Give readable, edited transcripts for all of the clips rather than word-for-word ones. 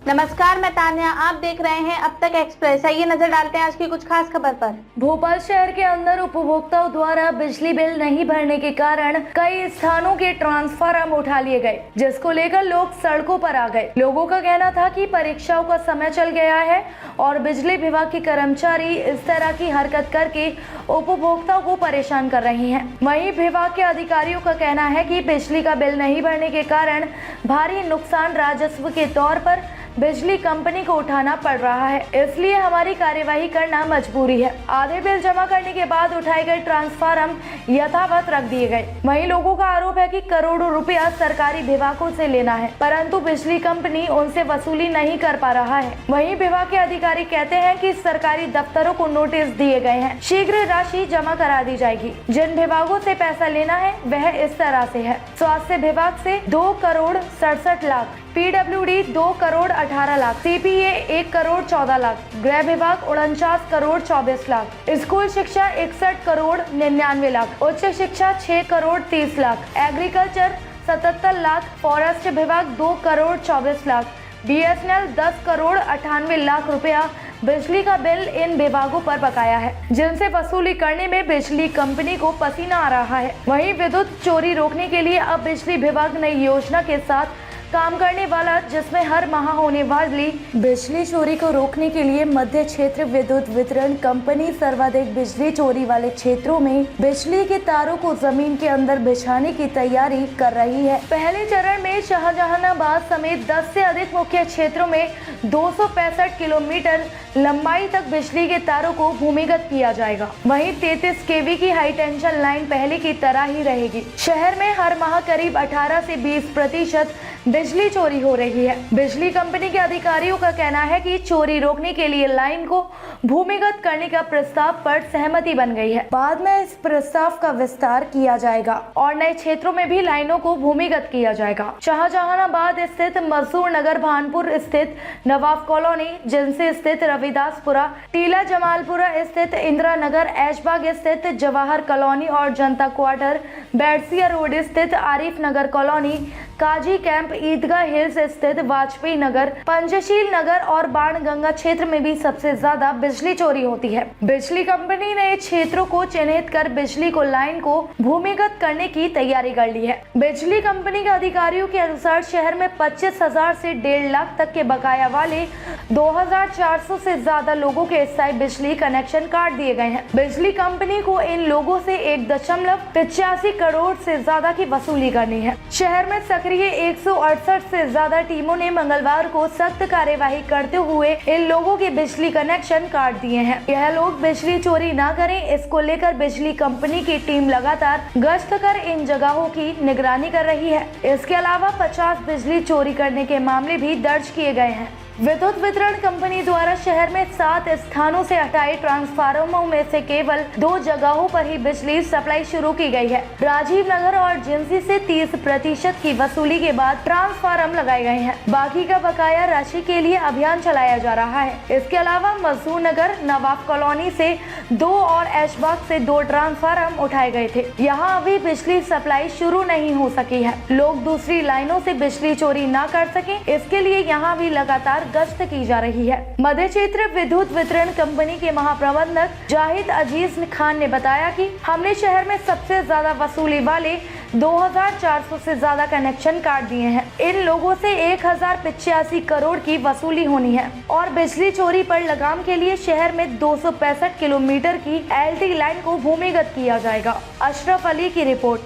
नमस्कार, मैं तान्या। आप देख रहे हैं अब तक एक्सप्रेस। आइए नजर डालते हैं आज की कुछ खास खबर पर। भोपाल शहर के अंदर उपभोक्ताओं द्वारा बिजली बिल नहीं भरने के कारण कई स्थानों के ट्रांसफार्मर उठा लिए गए, जिसको लेकर लोग सड़कों पर आ गए। लोगों का कहना था कि परीक्षाओं का समय चल गया है और बिजली विभाग के कर्मचारी इस तरह की हरकत करके उपभोक्ताओं को परेशान कर रहे हैं। वहीं विभाग के अधिकारियों का कहना है कि बिजली का बिल नहीं भरने के कारण भारी नुकसान राजस्व के तौर पर बिजली कंपनी को उठाना पड़ रहा है, इसलिए हमारी कार्यवाही करना मजबूरी है। आधे बिल जमा करने के बाद उठाए गए ट्रांसफार्मर यथावत रख दिए गए। वहीं लोगों का आरोप है कि करोड़ों रुपया सरकारी विभागों से लेना है, परंतु बिजली कंपनी उनसे वसूली नहीं कर पा रहा है। वहीं विभाग के अधिकारी कहते हैं कि सरकारी दफ्तरों को नोटिस दिए गए हैं, शीघ्र राशि जमा करा दी जाएगी। जिन विभागों से पैसा लेना है वह इस तरह से है: स्वास्थ्य विभाग से 2 करोड़ 67 लाख, PWD 2 करोड़ 18 लाख, CPA 1 करोड़ 14 लाख, गृह विभाग 49 करोड़ 24 लाख, स्कूल शिक्षा 61 करोड़ 99 लाख, उच्च शिक्षा 6 करोड़ 30 लाख, एग्रीकल्चर 77 लाख, फॉरेस्ट विभाग 2 करोड़ 24 लाख, BSNL 10 करोड़ 98 लाख रुपया बिजली का बिल इन विभागों पर बकाया है, जिनसे वसूली करने में बिजली कंपनी को पसीना आ रहा है। वहीं विद्युत चोरी रोकने के लिए अब बिजली विभाग नई योजना के साथ काम करने वाला, जिसमें हर माह होने वाली बिजली चोरी को रोकने के लिए मध्य क्षेत्र विद्युत वितरण कंपनी सर्वाधिक बिजली चोरी वाले क्षेत्रों में बिजली के तारों को जमीन के अंदर बिछाने की तैयारी कर रही है। पहले चरण में शाहजहानाबाद समेत 10 से अधिक मुख्य क्षेत्रों में 265 किलोमीटर लंबाई तक बिजली के तारों को भूमिगत किया जाएगा। वहीं 33 kV की हाई टेंशन लाइन पहले की तरह ही रहेगी। शहर में हर माह करीब 18 से 20% बिजली चोरी हो रही है। बिजली कंपनी के अधिकारियों का कहना है कि चोरी रोकने के लिए लाइन को भूमिगत करने का प्रस्ताव पर सहमति बन गई है। बाद में इस प्रस्ताव का विस्तार किया जाएगा और नए क्षेत्रों में भी लाइनों को भूमिगत किया जाएगा। शाहजहानाबाद स्थित मजदूर नगर, भानपुर स्थित नवाब कॉलोनी, जिनसे स्थित रविदासपुरा, टीला जमालपुरा स्थित इंदिरा नगर, ऐशबाग स्थित जवाहर कॉलोनी और जनता क्वार्टर, बैरसिया रोड स्थित आरिफ नगर कॉलोनी, काजी कैंप, ईदगाह हिल्स स्थित वाजपेयी नगर, पंचशील नगर और बाणगंगा क्षेत्र में भी सबसे ज्यादा बिजली चोरी होती है। बिजली कंपनी ने क्षेत्रों को चिन्हित कर बिजली को लाइन को भूमिगत करने की तैयारी कर ली है। बिजली कंपनी के अधिकारियों के अनुसार शहर में 25,000 से 1.5 लाख तक के बकाया वाले 2,400 से ज्यादा लोगों के स्थायी बिजली कनेक्शन काट दिए गए हैं। बिजली कंपनी को इन लोगों से 1.85 करोड़ से ज्यादा की वसूली करनी है। शहर में सक्रिय 168 से ज्यादा टीमों ने मंगलवार को सख्त कार्यवाही करते हुए इन लोगों के बिजली कनेक्शन काट दिए हैं। यह लोग बिजली चोरी न करें, इसको लेकर बिजली कंपनी की टीम लगातार गश्त कर इन जगहों की निगरानी कर रही है। इसके अलावा 50 बिजली चोरी करने के मामले भी दर्ज किए गए हैं। विद्युत वितरण कंपनी द्वारा शहर में 7 स्थानों से हटाए ट्रांसफार्मरों में से केवल 2 जगहों पर ही बिजली सप्लाई शुरू की गई है। राजीव नगर और जिंसी से 30% की वसूली के बाद ट्रांसफार्मर लगाए गए हैं। बाकी का बकाया राशि के लिए अभियान चलाया जा रहा है। इसके अलावा मजदूर नगर, नवाब कॉलोनी से 2 और ऐशबाग से 2 ट्रांसफार्मर उठाए गए थे। यहाँ अभी बिजली सप्लाई शुरू नहीं हो सकी है। लोग दूसरी लाइनों से बिजली चोरी न कर सके, इसके लिए यहाँ भी लगातार गश्त की जा रही है। मध्य क्षेत्र विद्युत वितरण कंपनी के महाप्रबंधक जाहिद अजीज खान ने बताया कि हमने शहर में सबसे ज्यादा वसूली वाले 2,400 से ज्यादा कनेक्शन काट दिए हैं। इन लोगों से 1,085 करोड़ की वसूली होनी है और बिजली चोरी पर लगाम के लिए शहर में 265 किलोमीटर की LT लाइन को भूमिगत किया जाएगा। अशरफ अली की रिपोर्ट।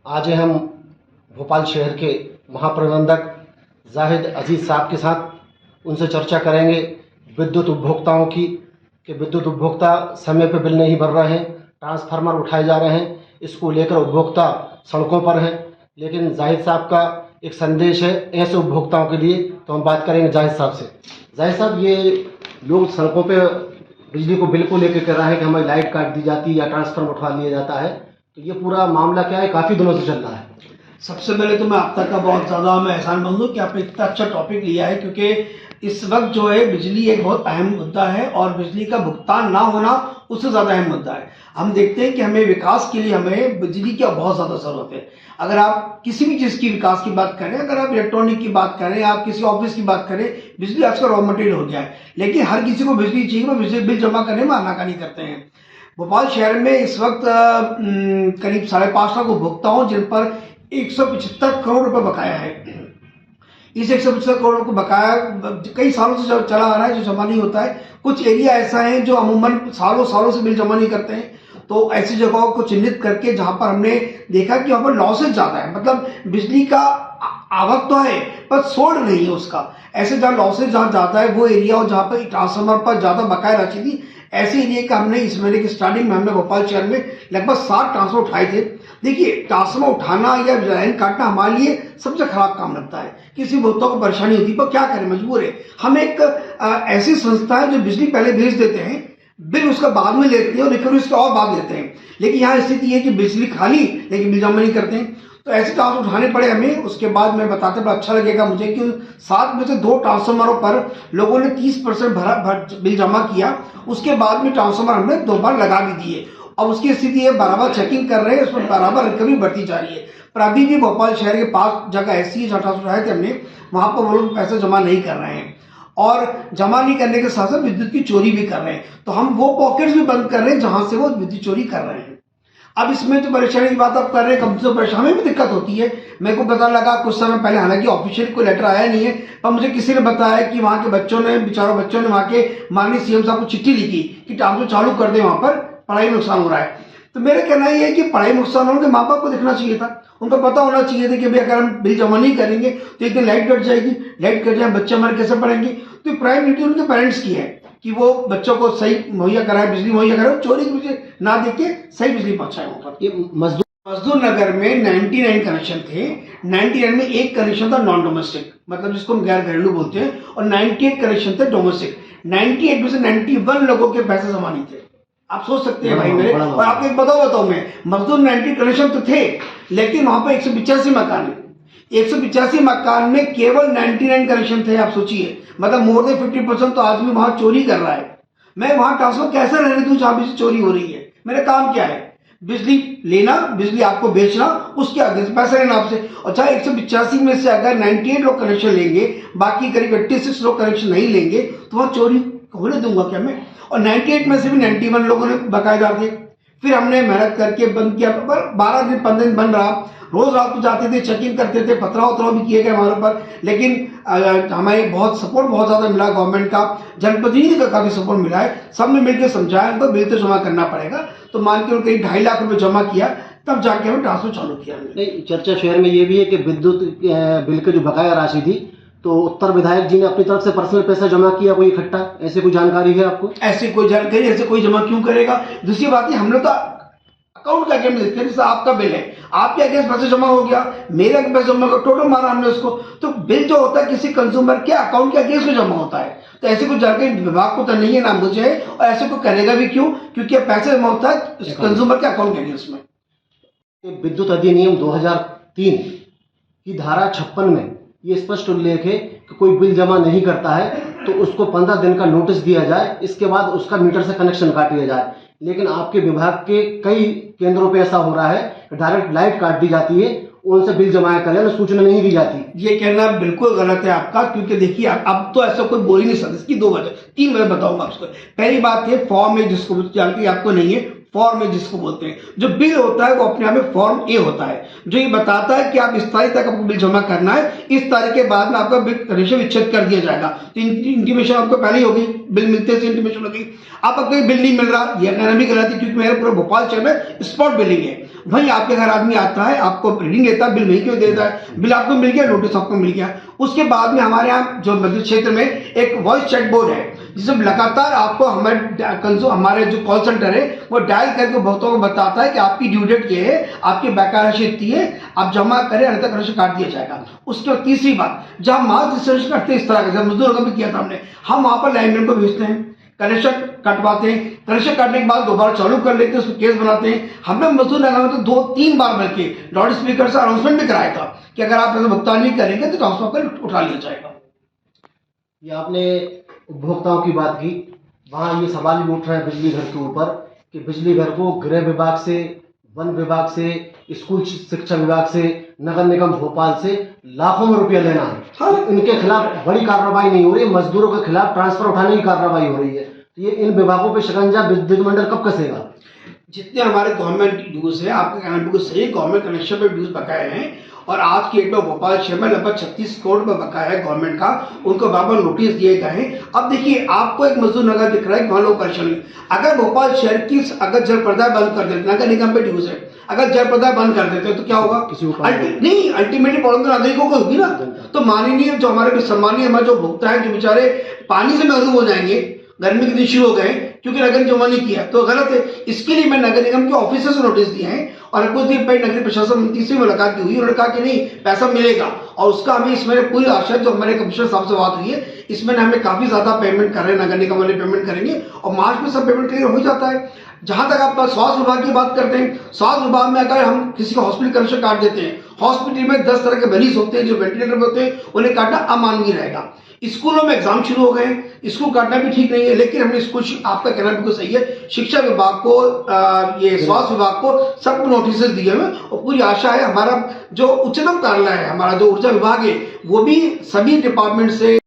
आज हम भोपाल शहर के महाप्रबंधक जाहिद अजीज साहब के साथ उनसे चर्चा करेंगे विद्युत उपभोक्ताओं की, कि विद्युत उपभोक्ता समय पर बिल नहीं भर रहे हैं, ट्रांसफार्मर उठाए जा रहे हैं, इसको लेकर उपभोक्ता सड़कों पर हैं। लेकिन जाहिद साहब का एक संदेश है ऐसे उपभोक्ताओं के लिए, तो हम बात करेंगे जाहिद साहब से। जाहिद साहब, ये लोग सड़कों पर बिजली को बिल को लेकर कह रहे हैं कि हमारी लाइट काट दी जाती है या ट्रांसफार्मर उठवा लिया जाता है, तो ये पूरा मामला क्या है, काफ़ी दिनों से चल रहा है। सबसे पहले तो मैं आप तक का बहुत ज़्यादा मैं एहसानमंद हूँ कि आपने इतना अच्छा टॉपिक लिया है, क्योंकि इस वक्त जो है बिजली एक बहुत अहम मुद्दा है और बिजली का भुगतान ना होना उससे ज़्यादा अहम मुद्दा है। हम देखते हैं कि हमें विकास के लिए हमें बिजली की बहुत ज़्यादा ज़रूरत है। अगर आप किसी भी चीज़ की विकास की बात करें, अगर आप इलेक्ट्रॉनिक की बात करें, आप किसी ऑफिस की बात करें, बिजली आजकल रॉ मटेरियल हो गया है। लेकिन हर किसी को बिजली चाहिए, वो बिजली बिल जमा करने में आनाकानी करते हैं। भोपाल शहर में इस वक्त करीब 5.5 लाख उपभोक्ता हूँ जिन पर 175 करोड़ रुपए बकाया है। इस 175 करोड़ को बकाया कई सालों से चला आ रहा है, जो जमा नहीं होता है। कुछ एरिया ऐसा है जो अमूमन सालों सालों से बिल जमा नहीं करते हैं, तो ऐसी जगहों को चिन्हित करके जहां पर हमने देखा कि वहां पर लॉसेज ज्यादा है, मतलब बिजली का आवक तो है पर सोल्ड नहीं है उसका, ऐसे जहां लॉसेज जहां ज्यादा है वो एरिया, और जहां पर ट्रांसफार्मर पर ज्यादा बकाया राशि थी, ऐसे एरिया का हमने इस महीने की स्टार्टिंग में हमने भोपाल शहर में लगभग 60 ट्रांसफर उठाए थे। देखिए, ट्रांसफर उठाना या लाइन काटना हमारे लिए सबसे खराब काम लगता है। किसी उपभोक्ता को परेशानी होती है, पर क्या करें, मजबूर है। हम एक ऐसी संस्था है जो बिजली पहले भेज देते हैं, बिल उसका बाद में लेते हैं और रिकवरी उसके और बाद लेते हैं। लेकिन यहाँ स्थिति है कि बिजली खाली लेकिन बिल जमा नहीं करते हैं, तो ऐसे ट्रांसफर उठाने पड़े हमें। उसके बाद मैं बताते बड़ा अच्छा लगेगा मुझे कि 7 में से 2 ट्रांसफार्मरों पर लोगों ने 30% बिल जमा किया। उसके बाद में ट्रांसफार्मर हमने 2 बार लगा भी दिए। अब उसकी स्थिति है, बराबर चेकिंग कर रहे हैं, उसमें बराबर रिकवरी बढ़ती जा रही है। पर अभी भी भोपाल शहर के 5 जगह ऐसी है जहाँ ट्रांसफर उठाए थे हमने, वहां पर वो लोग पैसे जमा नहीं कर रहे हैं, और जमा नहीं करने के साथ साथ विद्युत की चोरी भी कर रहे हैं। तो हम वो पॉकेट्स भी बंद कर रहे हैं जहां से वो विद्युत चोरी कर रहे हैं। अब इसमें जो परेशानी की बात आप कर रहे हैं, कम से कम परेशानी में भी दिक्कत होती है। मेरे को पता लगा कुछ समय पहले, हालांकि ऑफिशियल कोई लेटर आया नहीं है, पर मुझे किसी ने बताया कि वहां के बच्चों ने वहां के माननीय सीएम साहब को चिट्ठी लिखी कि ट्रांसफर चालू कर दे, वहां पर पढ़ाई में नुकसान हो रहा है। तो मेरा कहना यह है कि पढ़ाई नुकसान होने के माँ बाप को देखना चाहिए था, उनको पता होना चाहिए था कि भाई अगर हम बिल जमा नहीं करेंगे तो एक दिन लाइट कट जाएगी, लाइट कट जाए बच्चे हमारे कैसे पढ़ेंगे। तो प्राइम ड्यूटी उनके पेरेंट्स की है कि वो बच्चों को सही मुहैया कराए, बिजली मुहैया कराए, चोरी की बिजली ना देके सही बिजली पहुंचाए वहां पर। ये मजदूर नगर में 99 कनेक्शन थे। 99 में एक कनेक्शन था नॉन डोमेस्टिक, मतलब जिसको हम गैर घरेलू बोलते हैं, और 98 कनेक्शन थे डोमेस्टिक। 98 में से 91 लोगों के पैसे जमा नहीं थे। आप सोच सकते हैं भाई मेरे, और आपको एक बताओ मैं, मजदूर 90 कनेक्शन तो थे, लेकिन वहां पर 185 मकान है। 185 मकान में केवल 99 कनेक्शन थे। आप सोचिए, मतलब मोर देन 50% तो आदमी वहां चोरी कर रहा है। मैं वहां ट्रांसफर कैसे रहने दूं जहां बिजली चोरी हो रही है? मेरा काम क्या है? बिजली लेना, बिजली आपको बेचना, उसके आगे पैसे लेना आपसे। और चाहे 185 में से अगर 98 लोग कनेक्शन लेंगे, बाकी करीब 86 लोग कनेक्शन नहीं लेंगे, तो वहां चोरी होने दूंगा क्या मैं? और 98 में से भी 91 लोगों ने बकायेदार थे। फिर हमने मेहनत करके बंद किया, पर 12 दिन 15 दिन बंद रहा। रोज रात को जाते थे, चेकिंग करते थे, पथराव भी किए गए हमारे ऊपर, लेकिन हमें बहुत सपोर्ट बहुत ज्यादा मिला गवर्नमेंट का, जनप्रतिनिधि का काफी सपोर्ट मिला है। सबने मिलकर समझाया उनको बिल तो जमा करना पड़ेगा, तो मान के करीब 2.5 लाख रुपए जमा किया, तब जाके हमें ट्रांसफर चालू किया। नहीं, चर्चा शहर में ये भी है कि विद्युत बिल की जो बकाया राशि थी, तो उत्तर विधायक जी ने अपनी तरफ से पर्सनल पैसा जमा किया कोई इकट्ठा, ऐसी कोई जानकारी है आपको? ऐसी कोई जानकारी, ऐसे कोई जमा क्यों करेगा? दूसरी बात है, हम लोग तो अकाउंट का अगेंस्ट लिखते हैं, जैसे आपका बिल है, आपके अगेंस्ट पैसे जमा हो गया, मेरे पैसे जमा हो, टोटल मारा हमने उसको। तो बिल जो होता है किसी कंज्यूमर के अकाउंट के अगेंस्ट में जमा होता है। तो ऐसी कोई जानकारी विभाग को तो नहीं है, ना मुझे है, और ऐसे को करेगा भी क्यों? क्योंकि पैसे जमा होता है कंज्यूमर के अकाउंट के अगेंस्ट में। विद्युत अधिनियम 2003 की धारा 56 में ये स्पष्ट उल्लेख है कि कोई बिल जमा नहीं करता है तो उसको 15 दिन का नोटिस दिया जाए, इसके बाद उसका मीटर से कनेक्शन काट दिया जाए। लेकिन आपके विभाग के कई केंद्रों पे ऐसा हो रहा है कि डायरेक्ट लाइट काट दी जाती है, उनसे बिल जमा करें, सूचना नहीं दी जाती। ये कहना बिल्कुल गलत है आपका, क्योंकि देखिए अब तो ऐसा कोई बोल ही नहीं सकता। इसकी 3 वजह बताऊंगा आपको। पहली बात है, फॉर्म है जिसको जानकारी आपको नहीं है, फॉर्म ए जिसको बोलते हैं। जो बिल होता है वो अपने आप में फॉर्म ए होता है, जो ये बताता है कि आप इस तारीख तक आपको बिल जमा करना है, इस तारीख के बाद में आपका बिल कनेक्शन विच्छेद कर दिया जाएगा। तो इंटीमेशन आपको पहले ही होगी, बिल मिलते से इंटीमेशन होगी। आपका कोई बिल नहीं मिल रहा, यह कहना भी गलत है, क्योंकि मेरे पूरे भोपाल शहर में स्पॉट बिलिंग है। वहीं आपके घर आदमी आता है, आपको रीडिंग देता है, बिल वहीं क्यों देता है? बिल आपको मिल गया, नोटिस आपको मिल गया। उसके बाद में हमारे यहाँ जो मध्य क्षेत्र में एक वॉइस चैट बोर्ड है, जिसमें लगातार आपको हमारे जो कॉल सेंटर है वो डायल करके उपभोक्ताओं को बताता है कि आपकी ड्यू डेट ये है, आपकी बकाया राशि इतनी है, आप जमा करें, अन्यथा कनेक्शन काट दिया जाएगा। उसके बाद तीसरी बात, जब मास डिस्ट्रीब्यूशन करते हैं इस तरह का, जब मजदूरों का भी किया था हमने, हम वहां पर लाइनमैन को भेजते हैं कनेक्शन कटवाते हैं, कनेक्शन काटने के बाद दोबारा चालू कर लेते हैं, उसको केस बनाते हैं। हमने मजदूर नगर में तो 2-3 बार बल्कि लाउड स्पीकर से अनाउंसमेंट भी कराया था कि अगर आप ऐसा भुगतान नहीं करेंगे तो ट्रांसफर उठा लिया जाएगा। ये आपने उपभोक्ताओं की बात की, वहाँ ये सवाल भी उठ रहा है बिजली घर के ऊपर कि बिजली घर को गृह विभाग से, वन विभाग से, स्कूल शिक्षा विभाग से, नगर निगम भोपाल से लाखों में रुपया लेना है। हाँ। इनके खिलाफ बड़ी कार्रवाई नहीं हो रही, मजदूरों के खिलाफ ट्रांसफर उठाने की कार्रवाई हो रही है। तो ये इन विभागों पे शिकंजा विद्युत मंडल कब कसेगा? जितने हमारे गवर्नमेंट ड्यूज है, आपका कहना बिल्कुल सही, गवर्नमेंट कनेक्शन पे ड्यूज बकाया हैं और आज की डेट में भोपाल शहर में लगभग 36 करोड़ में बकाया है गवर्नमेंट का, उनको बार-बार नोटिस दिए गए हैं। अब देखिए, आपको एक मजदूर नगर दिख रहा है, वहां लोग परेशान हैं। अगर भोपाल शहर की अगर जल प्रदाय बंद कर देते, नगर निगम पे ड्यूज है, अगर जल प्रदाय बंद कर देते तो क्या होगा? नहीं, अल्टीमेटली प्रॉब्लम तो नागरिकों को होगी ना। तो माननीय जो हमारे सम्मानीय हमारे जो भुगता है, जो बेचारे पानी से महरूम हो जाएंगे, गर्मी के दिन शुरू हो गए क्योंकि नगर निगम जमा नहीं किया, तो गलत है। इसके लिए मैं नगर निगम के ऑफिसर से नोटिस दिए हैं और कुछ दिन पहले नगरीय प्रशासन मंत्री से मुलाकात हुई, उन्होंने कहा कि नहीं, पैसा मिलेगा और उसका हमें इसमें पूरी आशा, जो हमारे कमिश्नर साहब से बात हुई है, इसमें हमें काफी ज्यादा पेमेंट कर रहे हैं, नगर निगम वाले पेमेंट करेंगे और मार्च में सब पेमेंट क्लियर हो जाता है। जहां तक आप स्वास्थ्य विभाग की बात करते हैं, स्वास्थ्य विभाग में अगर हम किसी का हॉस्पिटल कनेक्शन काट देते हैं, हॉस्पिटल में 10 तरह के मरीज होते हैं जो वेंटिलेटर पे होते हैं, उन्हें काटना अमानवीय रहेगा। स्कूलों में एग्जाम शुरू हो गए, स्कूल काटना भी ठीक नहीं है, लेकिन हमने स्कूल, आपका कहना बिल्कुल सही है, शिक्षा विभाग को, ये स्वास्थ्य विभाग को सबको नोटिस दिए हुए और पूरी आशा है, हमारा जो उच्चतम कार्यालय है, हमारा जो ऊर्जा विभाग है, वो भी सभी डिपार्टमेंट से